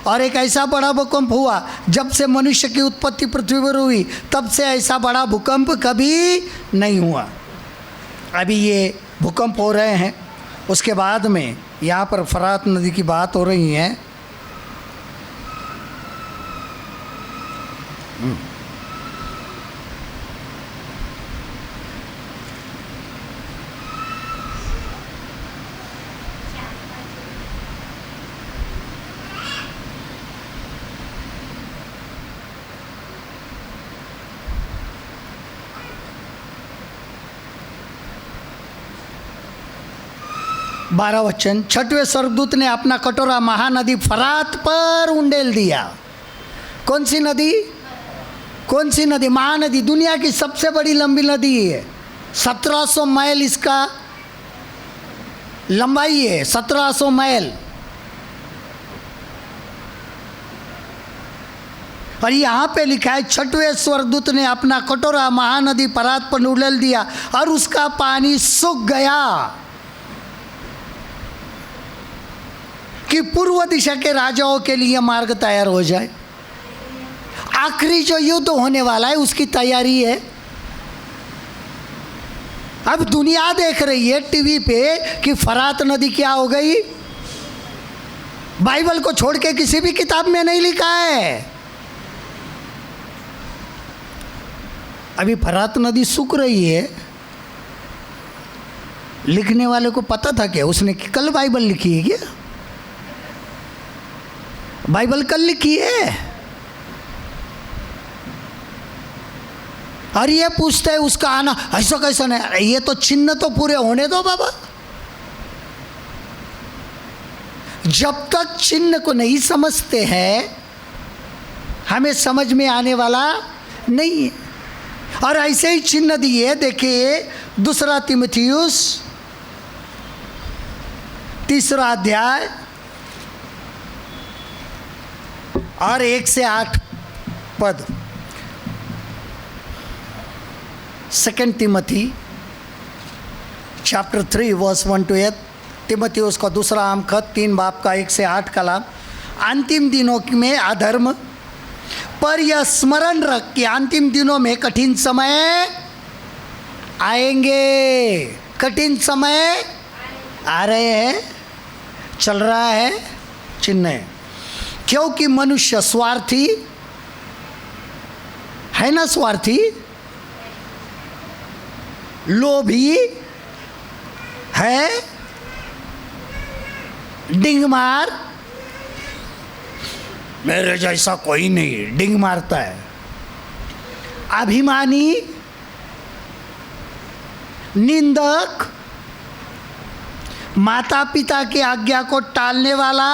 और एक ऐसा बड़ा भूकंप हुआ, जब से मनुष्य की उत्पत्ति पृथ्वी पर हुई तब से ऐसा बड़ा भूकंप कभी नहीं हुआ। अभी ये भूकंप हो रहे हैं, उसके बाद में यहाँ पर फरात नदी की बात हो रही है। बारह वचन, छठवें स्वर्गदूत ने अपना कटोरा महानदी फरात पर उंडेल दिया। कौन सी नदी? कौन सी नदी? महानदी, दुनिया की सबसे बड़ी लंबी नदी है। 1700 माइल इसका लंबाई है, 1700 माइल। और यहाँ पे लिखा है छठवें स्वर्गदूत ने अपना कटोरा महानदी फरात पर उंडेल दिया और उसका पानी सूख गया कि पूर्व दिशा के राजाओं के लिए मार्ग तैयार हो जाए। आखिरी जो युद्ध होने वाला है उसकी तैयारी है। अब दुनिया देख रही है टीवी पे कि फरात नदी क्या हो गई। बाइबल को छोड़ के किसी भी किताब में नहीं लिखा है। अभी फरात नदी सूख रही है। लिखने वाले को पता था क्या? उसने कल बाइबल लिखी है क्या? बाइबल कल लिखी है। और ये पूछते हैं उसका आना ऐसा कैसा नहीं। ये तो चिन्ह तो पूरे होने दो बाबा। जब तक चिन्ह को नहीं समझते हैं हमें समझ में आने वाला नहीं है। और ऐसे ही चिन्ह दिए, देखिए दूसरा तीमुथियुस 3 अध्याय और 1 से 8 पद। 2 तिमोथी चैप्टर 3 वर्स 1 to 8। तिमोथियुस का दूसरा आम खत 3 बाब का 1 से 8 कलाम। अंतिम दिनों में अधर्म, पर यह स्मरण रख कि अंतिम दिनों में कठिन समय आएंगे। कठिन समय आ रहे हैं, चल रहा है, चिन्ह है। क्योंकि मनुष्य स्वार्थी है ना, स्वार्थी, लोभी है, डिंग-मार, मेरे जैसा कोई नहीं, डिंग मारता है, अभिमानी, निंदक, माता पिता की आज्ञा को टालने वाला,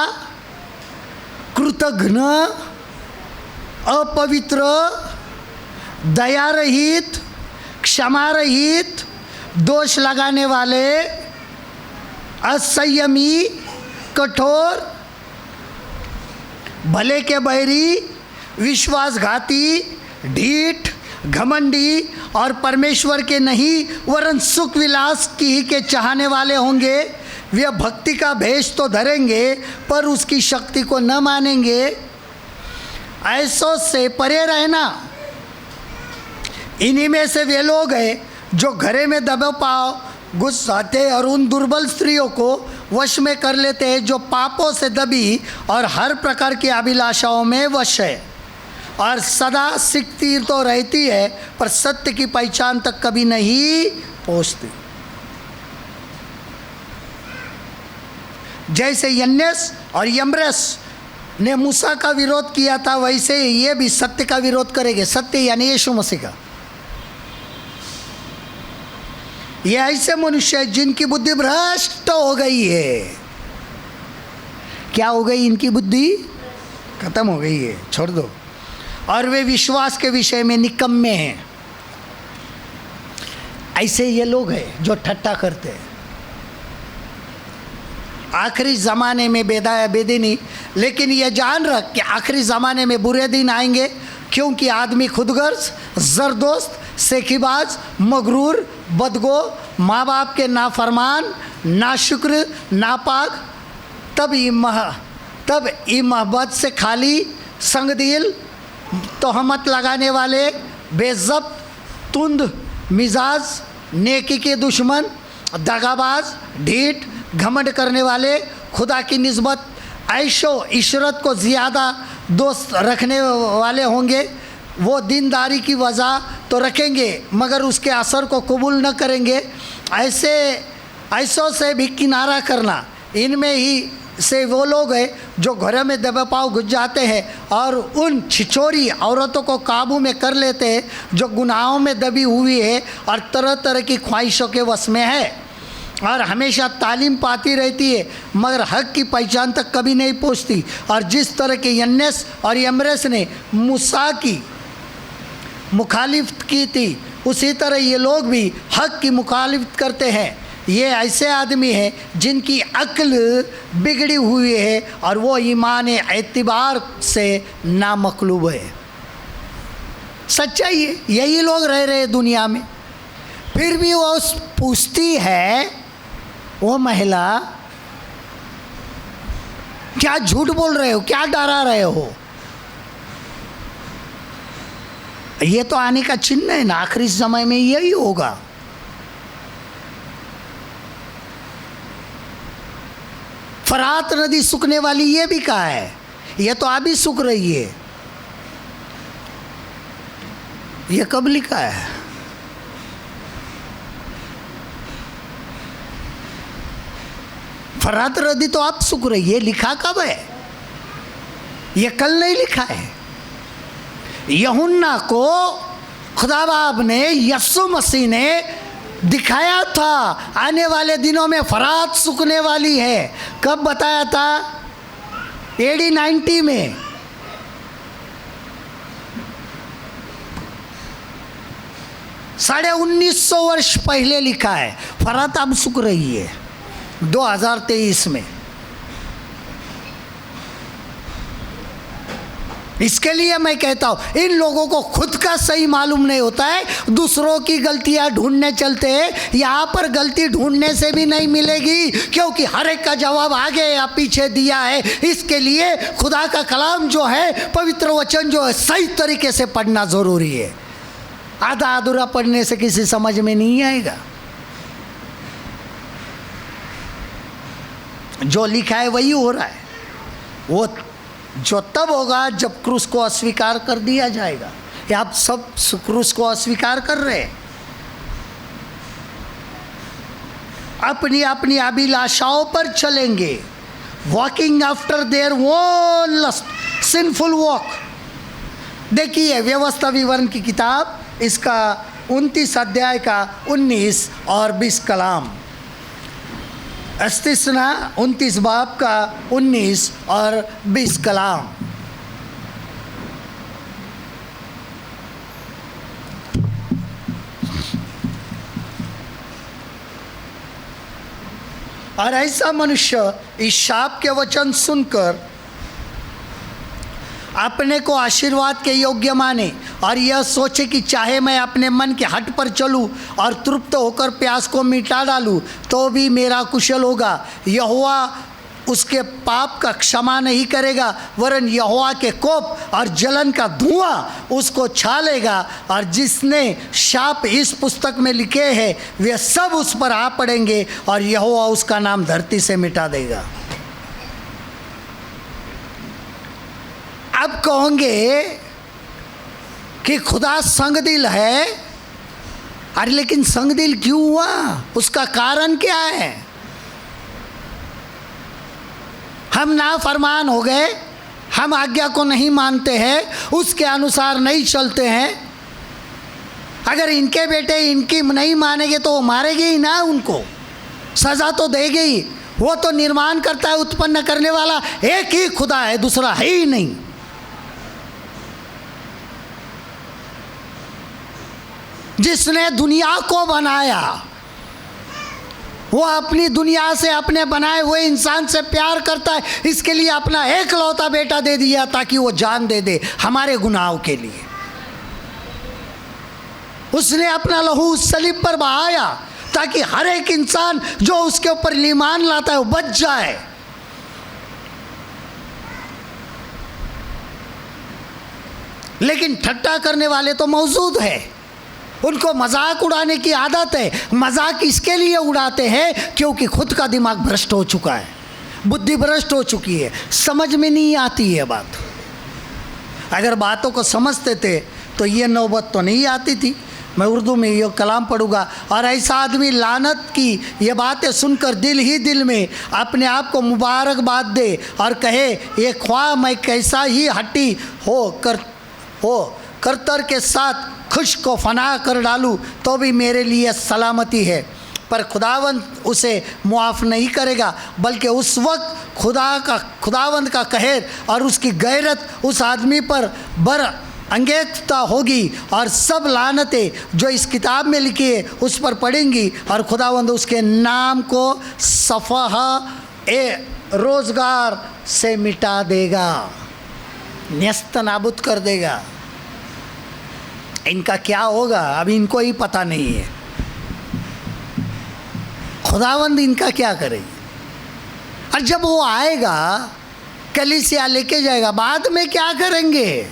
कृतघ्न, अपवित्र, दया रहित, क्षमा रहित, दोष लगाने वाले, असंयमी, कठोर, भले के बैरी, विश्वासघाती, ढीठ, घमंडी और परमेश्वर के नहीं वरन सुख विलास की ही के चाहने वाले होंगे। वे भक्ति का भेष तो धरेंगे पर उसकी शक्ति को न मानेंगे। ऐसों से परे रहना। इन्हीं में से वे लोग हैं जो घरे में दबाव घुस आते और उन दुर्बल स्त्रियों को वश में कर लेते हैं जो पापों से दबी और हर प्रकार की अभिलाषाओं में वश है और सदा सीखती तो रहती है पर सत्य की पहचान तक कभी नहीं पहुँचती। जैसे यन्नेस और यम्ब्रेस ने मूसा का विरोध किया था वैसे ये भी सत्य का विरोध करेंगे। सत्य यानी यीशु मसीह का। ये ऐसे मनुष्य है जिनकी बुद्धि भ्रष्ट हो गई है। क्या हो गई? इनकी बुद्धि खत्म हो गई है, छोड़ दो। और वे विश्वास के विषय में निकम्मे हैं। ऐसे ये लोग हैं जो ठट्टा करते हैं। आखिरी ज़माने में बेदीनी, लेकिन ये जान रख कि आखिरी ज़माने में बुरे दिन आएंगे क्योंकि आदमी खुदगर्ज, जरदोस्त, सेखीबाज, मगरूर, बदगो, माँ बाप के नाफरमान, नाशुक्र, नापाक, तब ई मोहब्बत से खाली, संग दिल, तोहमत लगाने वाले, बेइज्जत, तुंद मिजाज, नेकी के दुश्मन, दगाबाज, ढीठ, घमंड करने वाले, खुदा की निस्बत ऐशो इशरत को ज़्यादा दोस्त रखने वाले होंगे। वो दीनदारी की वजह तो रखेंगे मगर उसके असर को कबूल न करेंगे। ऐसों से भी किनारा करना। इनमें ही से वो लोग हैं जो घरों में दबे पाँव घुस जाते हैं और उन छिछोरी औरतों को काबू में कर लेते हैं जो गुनाहों में दबी हुई है और तरह तरह की ख्वाहिशों के वश में है और हमेशा तालीम पाती रहती है मगर हक की पहचान तक कभी नहीं पहुँचती। और जिस तरह के यन्नेस और यमरेस ने मूसा की मुखालिफत की थी उसी तरह ये लोग भी हक की मुखालिफत करते हैं। ये ऐसे आदमी हैं जिनकी अक्ल बिगड़ी हुई है और वो ईमान एतबार से नामकलूब है। सच्चाई है, यही लोग रह रहे दुनिया में। फिर भी वो पूछती है वो महिला, क्या झूठ बोल रहे हो, क्या डरा रहे हो? ये तो आने का चिन्ह है ना, आखिरी समय में यही होगा। फरात नदी सूखने वाली ये भी कहा है, ये तो अभी सूख रही है। ये कब लिखा है? फरात नदी तो अब सूख रही है, लिखा कब है? ये कल नहीं लिखा है। यूहन्ना को खुदा बाप ने, यीशु मसीह ने दिखाया था आने वाले दिनों में फरात सूखने वाली है। कब बताया था? AD 90 में। साढ़े 1900 वर्ष पहले लिखा है। फरात अब सूख रही है 2023 में। इसके लिए मैं कहता हूँ इन लोगों को खुद का सही मालूम नहीं होता है, दूसरों की गलतियाँ ढूंढने चलते हैं। यहाँ पर गलती ढूंढने से भी नहीं मिलेगी क्योंकि हर एक का जवाब आगे या पीछे दिया है। इसके लिए खुदा का कलाम जो है, पवित्र वचन जो है, सही तरीके से पढ़ना ज़रूरी है। आधा अधूरा पढ़ने से किसी समझ में नहीं आएगा। जो लिखा है वही हो रहा है। वो जो तब होगा जब क्रूस को अस्वीकार कर दिया जाएगा। ये आप सब क्रूस को अस्वीकार कर रहे हैं, अपनी अपनी अभिलाषाओं पर चलेंगे, walking after their own lust, sinful walk. देखिए व्यवस्था विवरण की किताब, इसका 29 अध्याय का 19 और 20 कलाम। इस्तिस्ना 29 बाब का 19 और 20 कलाम। और ऐसा मनुष्य इस शाप के वचन सुनकर अपने को आशीर्वाद के योग्य माने और यह सोचे कि चाहे मैं अपने मन के हट पर चलूं और तृप्त होकर प्यास को मिटा डालूं तो भी मेरा कुशल होगा। यहोवा उसके पाप का क्षमा नहीं करेगा, वरन यहोवा के कोप और जलन का धुआं उसको छा लेगा। और जिसने शाप इस पुस्तक में लिखे हैं वे सब उस पर आ पड़ेंगे और यहोवा उसका नाम धरती से मिटा देगा। अब कहोगे कि खुदा संगदिल है। अरे लेकिन संगदिल क्यों हुआ? उसका कारण क्या है? हम नाफरमान हो गए, हम आज्ञा को नहीं मानते हैं, उसके अनुसार नहीं चलते हैं। अगर इनके बेटे इनकी नहीं मानेंगे तो वो मारेंगे ही ना, उनको सज़ा तो देंगे ही। वो तो निर्माण करता है, उत्पन्न करने वाला एक ही खुदा है, दूसरा है ही नहीं। जिसने दुनिया को बनाया वो अपनी दुनिया से, अपने बनाए हुए इंसान से प्यार करता है। इसके लिए अपना एकलौता बेटा दे दिया ताकि वो जान दे दे हमारे गुनाहों के लिए। उसने अपना लहू उस सलीब पर बहाया ताकि हर एक इंसान जो उसके ऊपर ईमान लाता है वो बच जाए। लेकिन ठट्टा करने वाले तो मौजूद है। उनको मजाक उड़ाने की आदत है। मजाक इसके लिए उड़ाते हैं क्योंकि खुद का दिमाग भ्रष्ट हो चुका है, बुद्धि भ्रष्ट हो चुकी है, समझ में नहीं आती है बात। अगर बातों को समझते थे तो ये नौबत तो नहीं आती थी। मैं उर्दू में ये कलाम पढ़ूँगा, और ऐसा आदमी लानत की ये बातें सुनकर दिल ही दिल में अपने आप को मुबारकबाद दे और कहे ये ख्वाह मैं कैसा ही हट्टी करतर के साथ खुश को फना कर डालूँ तो भी मेरे लिए सलामती है। पर खुदावंद उसे मुआफ़ नहीं करेगा, बल्कि उस वक्त खुदावंद का कहर और उसकी गैरत उस आदमी पर बर अंगेजता होगी, और सब लानतें जो इस किताब में लिखी है उस पर पड़ेंगी, और खुदावंद उसके नाम को सफ़हा रोज़गार से मिटा देगा, न्यस्त नाबूद कर देगा। इनका क्या होगा अभी इनको ही पता नहीं है। खुदावंद इनका क्या करेगी? और जब वो आएगा कलीसिया लेके जाएगा, बाद में क्या करेंगे?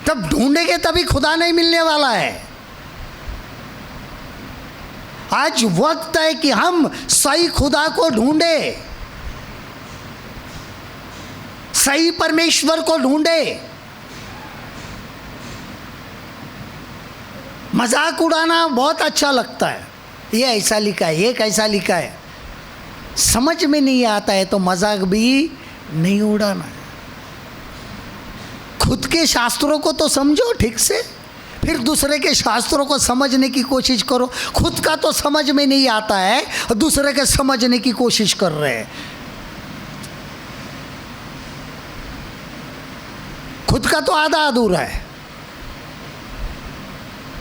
तब ढूंढेंगे तभी खुदा नहीं मिलने वाला है। आज वक्त है कि हम सही खुदा को ढूंढे, सही परमेश्वर को ढूंढे। मजाक उड़ाना बहुत अच्छा लगता है, ये ऐसा लिखा है, ये कैसा लिखा है, समझ में नहीं आता है तो मजाक भी नहीं उड़ाना है। खुद के शास्त्रों को तो समझो ठीक से, फिर दूसरे के शास्त्रों को समझने की कोशिश करो। खुद का तो समझ में नहीं आता है, दूसरे के समझने की कोशिश कर रहे हैं। खुद का तो आधा अधूरा है।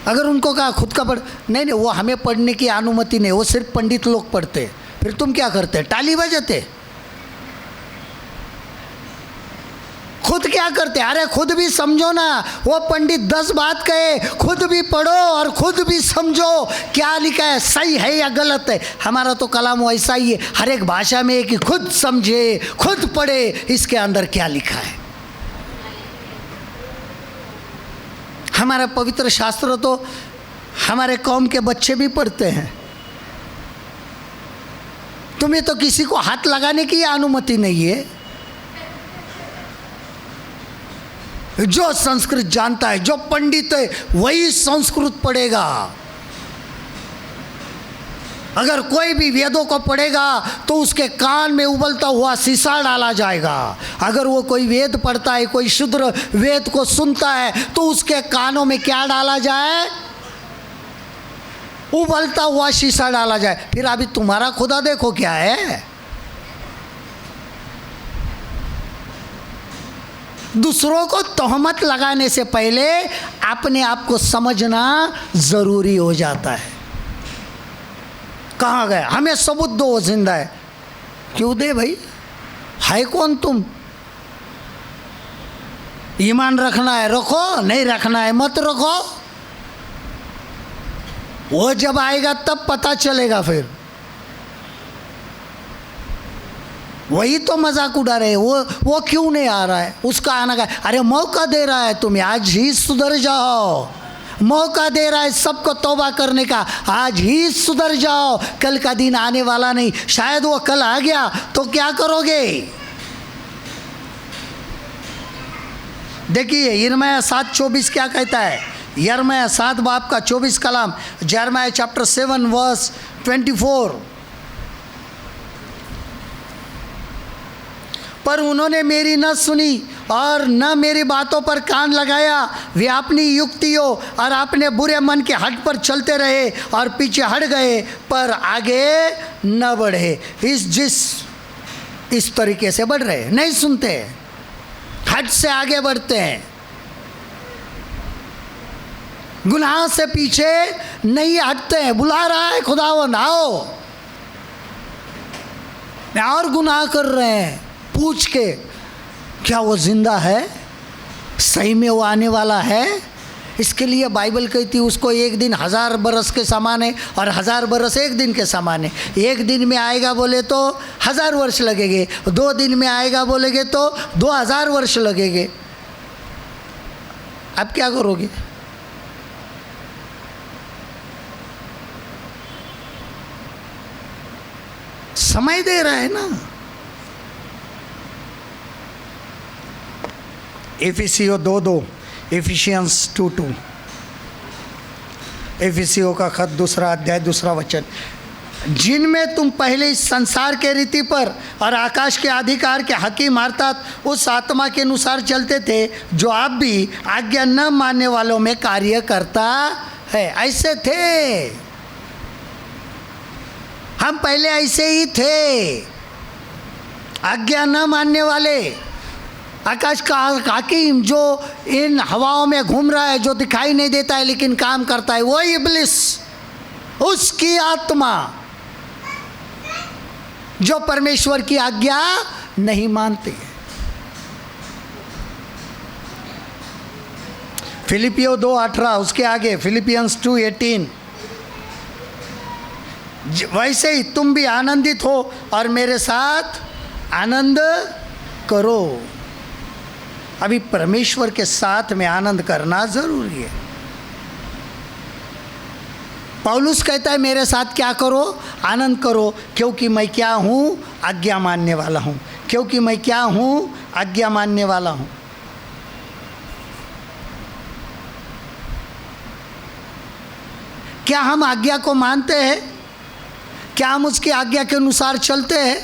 अगर उनको कहा खुद का पढ़, नहीं वो हमें पढ़ने की अनुमति नहीं, वो सिर्फ पंडित लोग पढ़ते। फिर तुम क्या करते? ताली बजाते। खुद क्या करते? अरे खुद भी समझो ना, वो पंडित 10 बात कहे, खुद भी पढ़ो और खुद भी समझो क्या लिखा है, सही है या गलत है। हमारा तो कलाम वैसा ही है, हर एक भाषा में कि खुद समझे, खुद पढ़े इसके अंदर क्या लिखा है। हमारा पवित्र शास्त्र तो हमारे कौम के बच्चे भी पढ़ते हैं। तुम्हें तो किसी को हाथ लगाने की अनुमति नहीं है। जो संस्कृत जानता है, जो पंडित है, वही संस्कृत पढ़ेगा। अगर कोई भी वेदों को पढ़ेगा तो उसके कान में उबलता हुआ शीशा डाला जाएगा। अगर वो कोई वेद पढ़ता है, कोई शूद्र वेद को सुनता है तो उसके कानों में क्या डाला जाए? उबलता हुआ शीशा डाला जाए। फिर अभी तुम्हारा खुदा देखो क्या है। दूसरों को तोहमत लगाने से पहले अपने आप को समझना जरूरी हो जाता है। कहाँ गए? हमें सबूत दो वो जिंदा है। क्यों दे भाई? है कौन तुम? ईमान रखना है रखो, नहीं रखना है मत रखो। वो जब आएगा तब पता चलेगा। फिर वही तो मजाक उड़ा रहे। वो क्यों नहीं आ रहा है? उसका आना का, अरे मौका दे रहा है तुम्हें, आज ही सुधर जाओ। मौका दे रहा है सबको तौबा करने का, आज ही सुधर जाओ। कल का दिन आने वाला नहीं। शायद वो कल आ गया तो क्या करोगे? देखिए यिर्मयाह 7:24 क्या कहता है। यिर्मयाह 7 बाब का 24 कलाम, यिर्मयाह चैप्टर 7 वर्स 24। पर उन्होंने मेरी न सुनी और न मेरी बातों पर कान लगाया। वे अपनी युक्तियों और अपने बुरे मन के हट पर चलते रहे और पीछे हट गए, पर आगे न बढ़े। इस तरीके से बढ़ रहे, नहीं सुनते, हट से आगे बढ़ते हैं, गुनाह से पीछे नहीं हटते हैं। बुला रहा है खुदावन, आओ, और गुनाह कर रहे हैं। पूछ के क्या वो जिंदा है? सही में वो आने वाला है? इसके लिए बाइबल कहती उसको एक दिन 1000 बरस के समान है और 1000 बरस एक दिन के समान है। एक दिन में आएगा बोले तो 1000 वर्ष लगेंगे, 2 दिन में आएगा बोलेगे तो 2000 वर्ष लगेंगे। अब क्या करोगे? समय दे रहा है ना। एफिसियो 2:2, एफिशियंस 2:2, एफिसियो का खत 2 अध्याय 2 वचन, जिनमें तुम पहले इस संसार के रीति पर और आकाश के अधिकार के हकीम अर्थात उस आत्मा के अनुसार चलते थे जो आप भी आज्ञा न मानने वालों में कार्य करता है। ऐसे थे हम, पहले ऐसे ही थे, आज्ञा न मानने वाले। आकाश का हाकिम जो इन हवाओं में घूम रहा है, जो दिखाई नहीं देता है लेकिन काम करता है, वो इब्लिस, उसकी आत्मा जो परमेश्वर की आज्ञा नहीं मानती है। फिलिपियो 2:18, उसके आगे फिलिपियंस 2:18, वैसे ही तुम भी आनंदित हो और मेरे साथ आनंद करो। अभी परमेश्वर के साथ में आनंद करना जरूरी है। पौलुस कहता है मेरे साथ क्या करो? आनंद करो, क्योंकि मैं क्या हूँ? आज्ञा मानने वाला हूँ। क्योंकि मैं क्या हूँ? आज्ञा मानने वाला हूँ। क्या हम आज्ञा को मानते हैं? क्या हम उसकी आज्ञा के अनुसार चलते हैं?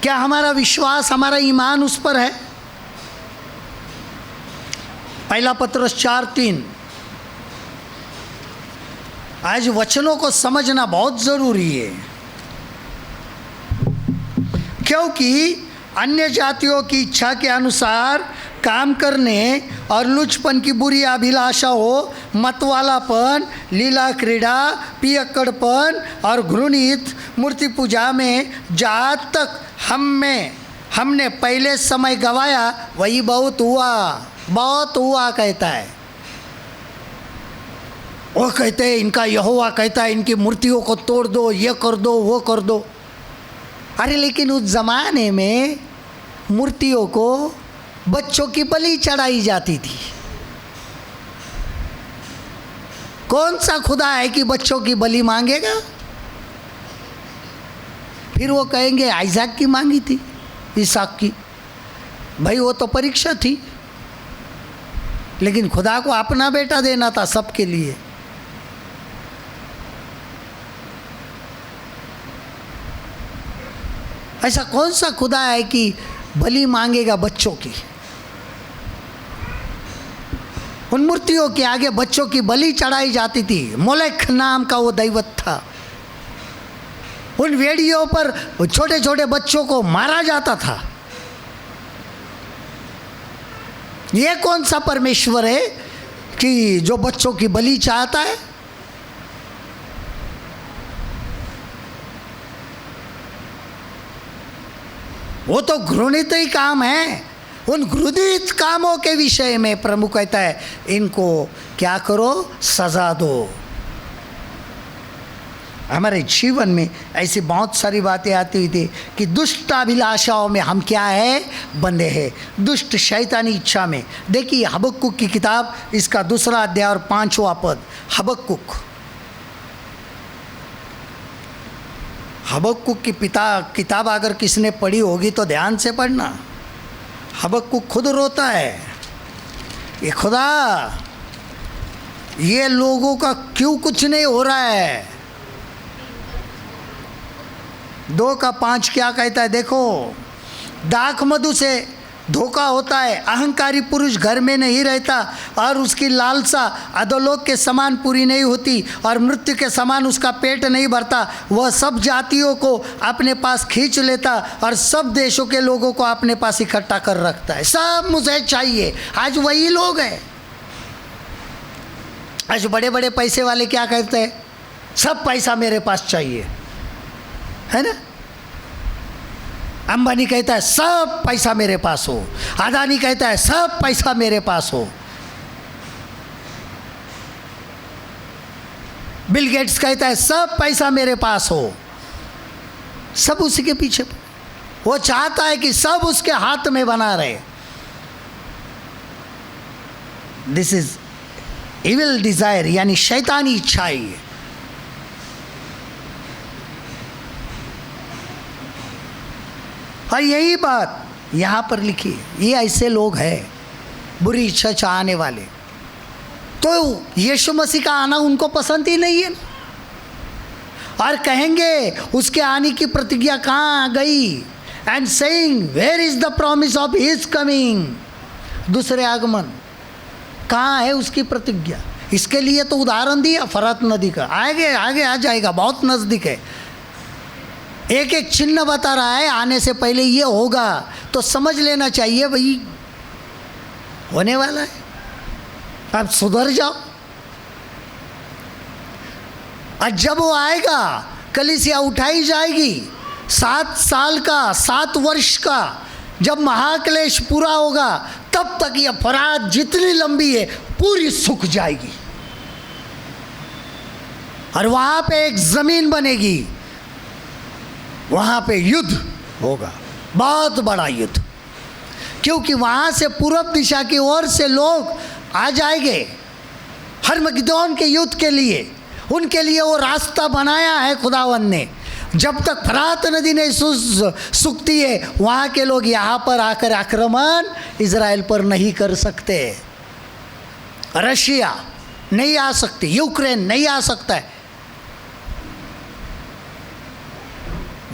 क्या हमारा विश्वास, हमारा ईमान उस पर है? पहला पत्रस 4:3। आज वचनों को समझना बहुत जरूरी है, क्योंकि अन्य जातियों की इच्छा के अनुसार काम करने और लुचपन की बुरी अभिलाषा हो, मतवालापन, लीला क्रीड़ा, पियक्कड़पन और घृणित मूर्ति पूजा में जहाँ तक हमने पहले समय गवाया वही बहुत हुआ कहता है। वो कहते हैं इनका यहोवा कहता है इनकी मूर्तियों को तोड़ दो, ये कर दो, वो कर दो। अरे लेकिन उस जमाने में मूर्तियों को बच्चों की बलि चढ़ाई जाती थी। कौन सा खुदा है कि बच्चों की बलि मांगेगा? फिर वो कहेंगे आइज़ाक की मांगी थी, इसहाक की। भाई वो तो परीक्षा थी, लेकिन खुदा को अपना बेटा देना था सबके लिए। ऐसा कौन सा खुदा है कि बलि मांगेगा बच्चों की? उन मूर्तियों के आगे बच्चों की बलि चढ़ाई जाती थी। मोलेक नाम का वो दैवत था। उन वेदियों पर छोटे छोटे बच्चों को मारा जाता था। ये कौन सा परमेश्वर है कि जो बच्चों की बलि चाहता है? वो तो घृणित ही काम है। उन घृणित कामों के विषय में प्रभु कहता है इनको क्या करो? सजा दो। हमारे जीवन में ऐसी बहुत सारी बातें आती हुई थी कि दुष्ट अभिलाषाओं में हम क्या है? बंधे हैं, दुष्ट शैतानी इच्छा में। देखिए हबक्कुक की किताब, इसका 2 अध्याय और 5वां पद। हबक्कुक की किताब अगर किसने पढ़ी होगी तो ध्यान से पढ़ना। हबक्कुक खुद रोता है, ये खुदा ये लोगों का क्यों कुछ नहीं हो रहा है? 2:5 क्या कहता है देखो, दाख मधु से धोखा होता है, अहंकारी पुरुष घर में नहीं रहता और उसकी लालसा अधोलोक के समान पूरी नहीं होती और मृत्यु के समान उसका पेट नहीं भरता। वह सब जातियों को अपने पास खींच लेता और सब देशों के लोगों को अपने पास इकट्ठा कर रखता है। सब मुझे चाहिए। आज वही लोग हैं। आज बड़े बड़े पैसे वाले क्या कहते हैं? सब पैसा मेरे पास चाहिए, है ना? अंबानी कहता है सब पैसा मेरे पास हो, अदानी कहता है सब पैसा मेरे पास हो, बिल गेट्स कहता है सब पैसा मेरे पास हो, सब उसी के पीछे। वो चाहता है कि सब उसके हाथ में बना रहे। दिस इज इविल डिजायर, यानी शैतानी इच्छा है। और यही बात यहाँ पर लिखी है। ये ऐसे लोग हैं बुरी इच्छा चाहने वाले, तो यीशु मसीह का आना उनको पसंद ही नहीं है ना। और कहेंगे उसके आने की प्रतिज्ञा कहाँ गई, and saying where is the promise of his coming, दूसरे आगमन कहाँ है उसकी प्रतिज्ञा। इसके लिए तो उदाहरण दिया फरात नदी का, आगे आगे आ जाएगा, बहुत नज़दीक है। एक एक चिन्ह बता रहा है आने से पहले ये होगा, तो समझ लेना चाहिए भाई होने वाला है, अब सुधर जाओ। और जब वो आएगा कलीसिया उठाई जाएगी, 7 साल का 7 वर्ष का जब महाक्लेश पूरा होगा, तब तक ये फरात जितनी लंबी है पूरी सूख जाएगी। और वहाँ पे एक ज़मीन बनेगी, वहाँ पे युद्ध होगा, बहुत बड़ा युद्ध, क्योंकि वहाँ से पूर्व दिशा की ओर से लोग आ जाएंगे हरमगिदोन के युद्ध के लिए। उनके लिए वो रास्ता बनाया है खुदावन ने। जब तक फरात नदी नहीं सूखती है, वहाँ के लोग यहाँ पर आकर आक्रमण इजराइल पर नहीं कर सकते। रशिया नहीं आ सकती, यूक्रेन नहीं आ सकता है।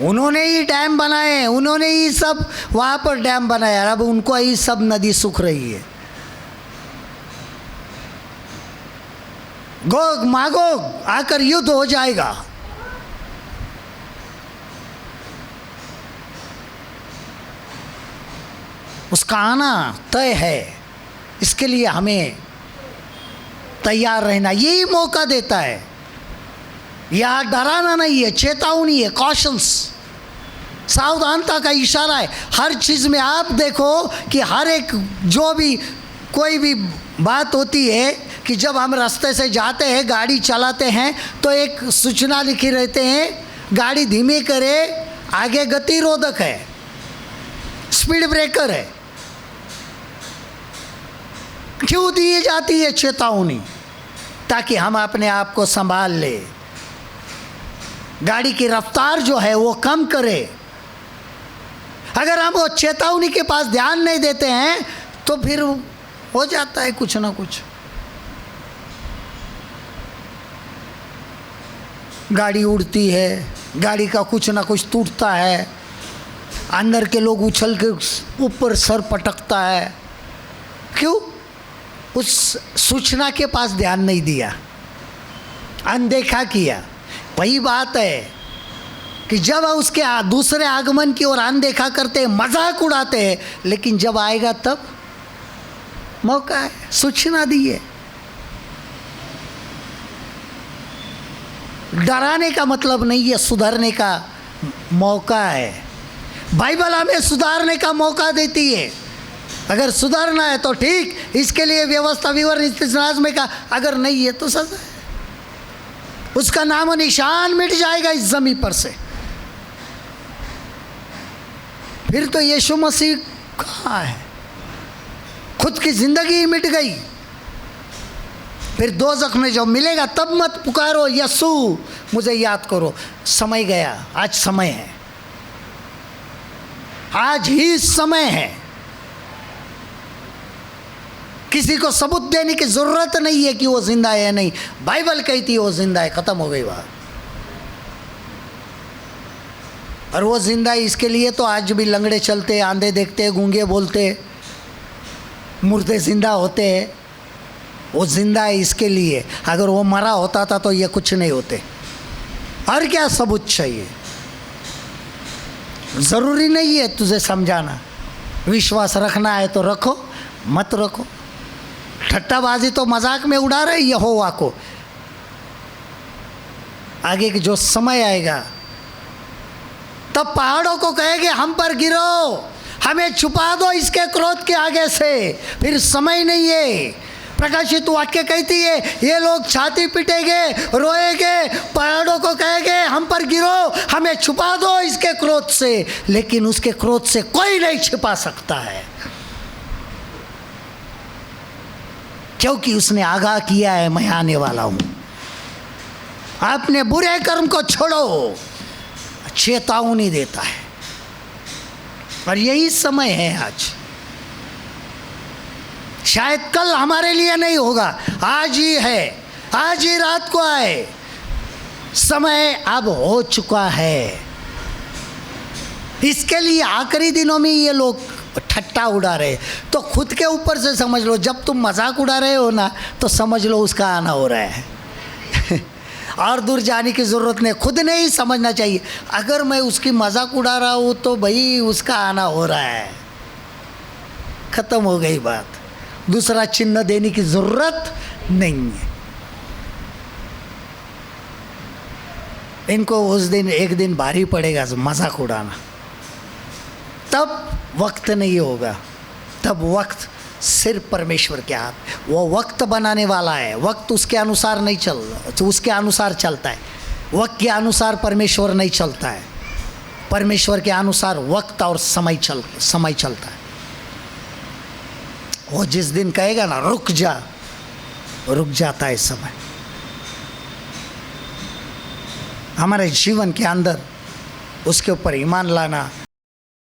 उन्होंने ही डैम बनाए, उन्होंने ही सब वहाँ पर डैम बनाया, अब उनको ही सब नदी सूख रही है। गोग मागोग आकर युद्ध हो जाएगा। उसका आना तय है, इसके लिए हमें तैयार रहना, यही मौका देता है। यह डराना नहीं है, चेतावनी है, कॉशंस, सावधानता का इशारा है। हर चीज़ में आप देखो कि हर एक जो भी कोई भी बात होती है कि जब हम रास्ते से जाते हैं, गाड़ी चलाते हैं, तो एक सूचना लिखी रहते हैं, गाड़ी धीमी करे, आगे गतिरोधक है, स्पीड ब्रेकर है। क्यों दी जाती है चेतावनी? ताकि हम अपने आप को संभाल ले, गाड़ी की रफ्तार जो है वो कम करे। अगर हम वो चेतावनी के पास ध्यान नहीं देते हैं तो फिर हो जाता है कुछ ना कुछ। गाड़ी उड़ती है, गाड़ी का कुछ ना कुछ टूटता है, अंदर के लोग उछल के ऊपर सर पटकता है। क्यों? उस सूचना के पास ध्यान नहीं दिया, अनदेखा किया। वही बात है कि जब उसके दूसरे आगमन की ओर अनदेखा करते हैं, मजाक उड़ाते हैं, लेकिन जब आएगा तब मौका है, सूचना दी है। डराने का मतलब नहीं है, सुधरने का मौका है। बाइबल हमें सुधारने का मौका देती है। अगर सुधारना है तो ठीक, इसके लिए व्यवस्था विवरण इस्तेमाल में का, अगर नहीं है तो सजा है, उसका नाम और निशान मिट जाएगा इस जमीन पर से। फिर तो यीशु मसीह कहाँ है? खुद की जिंदगी ही मिट गई। फिर दोज़ख में जब मिलेगा तब मत पुकारो यीशु मुझे याद करो। समय गया, आज समय है, आज ही समय है। किसी को सबूत देने की जरूरत नहीं है कि वो जिंदा है या नहीं। बाइबल कहती है वो जिंदा है, खत्म हो गई बात। और वो जिंदा है, इसके लिए तो आज भी लंगड़े चलते, आंधे देखते, गूंगे बोलते, मुर्दे जिंदा होते हैं। वो जिंदा है इसके लिए। अगर वो मरा होता था तो ये कुछ नहीं होते। और क्या सबूत चाहिए? ज़रूरी नहीं है तुझे समझाना। विश्वास रखना है तो रखो, मत रखो। ठट्टाबाजी तो मजाक में उड़ा रहे यहोवा को। आगे के जो समय आएगा तब पहाड़ों को कहेंगे हम पर गिरो, हमें छुपा दो इसके क्रोध के आगे से, फिर समय नहीं है। प्रकाशित वाक्य कहती है ये लोग छाती पीटेंगे, रोएंगे, पहाड़ों को कहेंगे हम पर गिरो, हमें छुपा दो इसके क्रोध से, लेकिन उसके क्रोध से कोई नहीं छिपा सकता है, क्योंकि उसने आगाह किया है मैं आने वाला हूं। अपने बुरे कर्म को छोड़ो, चेतावनी देता है। और यही समय है आज। शायद कल हमारे लिए नहीं होगा, आज ही है, आज ही रात को आए, समय अब हो चुका है। इसके लिए आखिरी दिनों में ये लोग ठट्टा उड़ा रहे, तो खुद के ऊपर से समझ लो। जब तुम मजाक उड़ा रहे हो ना, तो समझ लो उसका आना हो रहा है। और दूर जाने की ज़रूरत नहीं, खुद ने ही समझना चाहिए। अगर मैं उसकी मजाक उड़ा रहा हूँ तो भाई उसका आना हो रहा है, ख़त्म हो गई बात। दूसरा चिन्ह देने की ज़रूरत नहीं है। इनको उस दिन एक दिन भारी पड़ेगा मजाक उड़ाना, तब वक्त नहीं होगा, तब वक्त सिर्फ परमेश्वर के हाथ। वो वक्त बनाने वाला है, वक्त उसके अनुसार नहीं उसके अनुसार चलता है। वक्त के अनुसार परमेश्वर नहीं चलता है, परमेश्वर के अनुसार वक्त और समय चलता है। वो जिस दिन कहेगा ना रुक जा, रुक जाता है समय। हमारे जीवन के अंदर उसके ऊपर ईमान लाना,